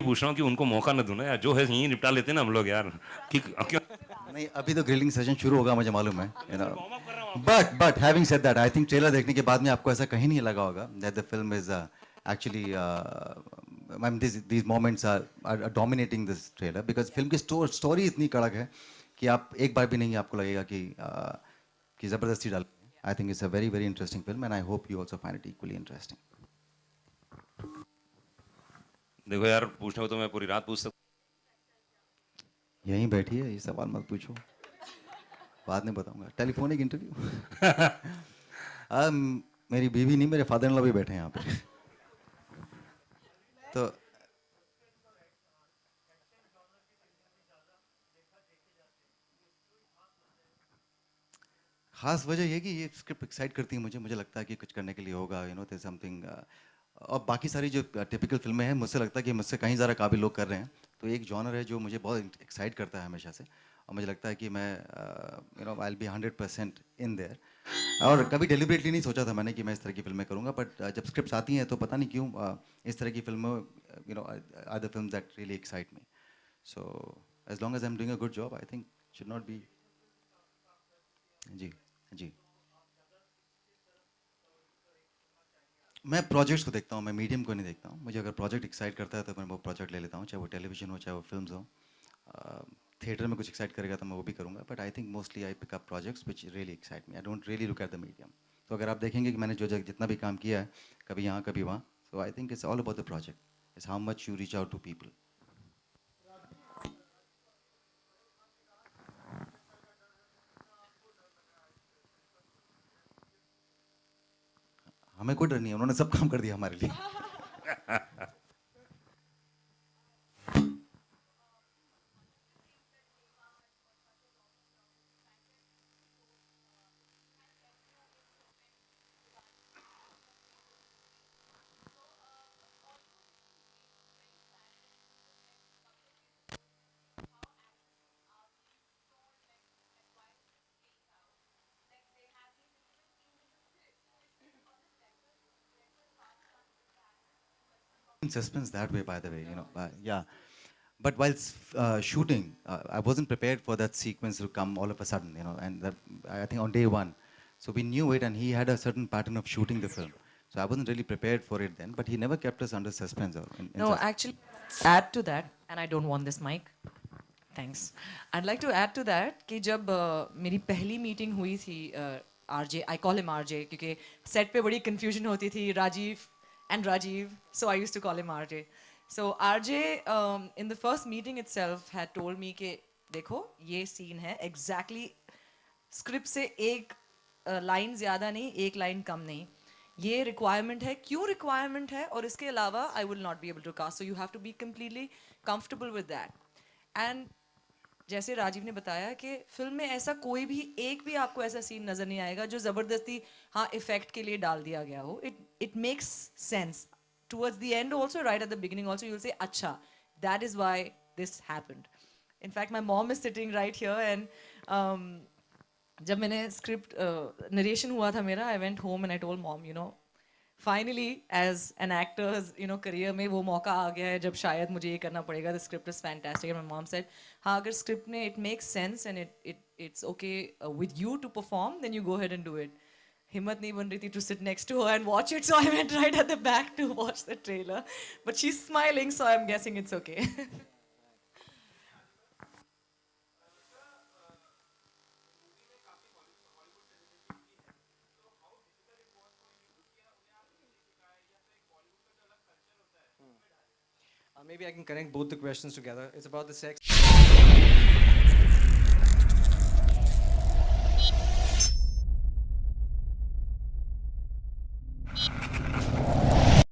पूछ रहा हूँ कि उनको मौका न दो ना यार, जो है यहीं निपटा लेते ना हम लोग यार। कि क्यों नहीं, अभी तो ग्रिलिंग सेशन शुरू होगा, मुझे मालूम है, you know. But having said that, I think trailer देखने के बाद में आपको ऐसा कहीं नहीं लगा होगा that the film is actually, I mean these moments are dominating this trailer, because film की स्टोरी इतनी कड़क है कि आप एक बार भी नहीं आपको लगेगा कि ज़बरदस्ती डाल। आई think it's a very very interesting film, and I hope you also find it equally interesting. देखो यार, पूछना हो तो मैं पूरी रात पूछ सकता यहीं बैठिए, ये सवाल मत पूछो, बाद में बताऊंगा, टेलीफोनिक इंटरव्यू। मेरी बीवी नहीं, मेरे फादर इन लॉ भी बैठे हैं यहाँ पे। तो खास वजह ये कि ये स्क्रिप्ट एक्साइट करती है मुझे लगता है कि कुछ करने के लिए होगा, यू नो, देयर समथिंग। और बाकी सारी जो टिपिकल फिल्में हैं, मुझसे लगता है कि मुझसे कहीं ज़्यादा काबिल लोग कर रहे हैं। तो एक जॉनर है जो मुझे बहुत एक्साइट करता है हमेशा से, और मुझे लगता है कि मैं, you know, I will be 100% in their. और कभी डेलिबरेटली नहीं सोचा था मैंने कि मैं इस तरह की फिल्में करूँगा, बट जब स्क्रिप्ट आती हैं तो पता नहीं क्यों इस तरह की फिल्मों, you know, are the film that really excite me. So as long as I am doing a good job, I think should not be. जी जी, मैं प्रोजेक्ट्स को देखता हूँ, मैं मीडियम को नहीं देखता हूँ। मुझे अगर प्रोजेक्ट एक्साइट करता है तो मैं वो प्रोजेक्ट ले लेता हूँ, चाहे वो टेलीविजन हो चाहे वो फिल्म्स हो। थिएटर में कुछ एक्साइट करेगा तो मैं वो भी करूँगा, but I think mostly I pick up projects which really excite me, I don't really look at the medium. तो अगर आप देखेंगे कि मैंने जो जितना भी काम किया है, कभी यहाँ कभी वहाँ, so I think it's all about the project, it's how much you reach out to people. हमें कोई डर नहीं है, उन्होंने सब काम कर दिया हमारे लिए। Suspense that way, by the way, you know. Yeah, but while shooting, I wasn't prepared for that sequence to come all of a sudden, you know, and that, I think on day one. So we knew it, and he had a certain pattern of shooting the film. So I wasn't really prepared for it then, but he never kept us under suspense. Or in No, actually, add to that, and I don't want this mic. Thanks. I'd like to add to that कि जब मेरी पहली meeting हुई थी RJ, I call him RJ क्योंकि set पे बड़ी confusion होती थी, Rajiv, so I used to call him RJ. So RJ in the first meeting itself had told me कि देखो ये scene है exactly स्क्रिप्ट से एक लाइन ज़्यादा नहीं, एक लाइन कम नहीं, ये रिक्वायरमेंट है, क्यों रिक्वायरमेंट है, और इसके अलावा I will not be able to cast, so you have to be completely comfortable with that. And जैसे राजीव ने बताया कि फिल्म में ऐसा कोई भी एक भी आपको ऐसा सीन नज़र नहीं आएगा जो ज़बरदस्ती हाँ इफेक्ट के लिए डाल दिया गया हो। It makes sense towards the end also, right at the beginning also you will say अच्छा that is why this happened. In fact, my mom is sitting right here, and जब मैंने स्क्रिप्ट नरेशन हुआ था मेरा, I went home and I told mom, you know, finally as an actors you know career में वो मौका आ गया है जब शायद मुझे ये करना पड़ेगा, the script is fantastic. And my mom said हाँ अगर स्क्रिप्ट में it makes sense and it's okay with you to perform, then you go ahead and do it. हिम्मत नहीं बन रही थी to sit next to her and watch it, so I went right at the back to watch the trailer, but she is smiling, so I am guessing it's okay. Maybe I can connect both the questions together. It's about the sex.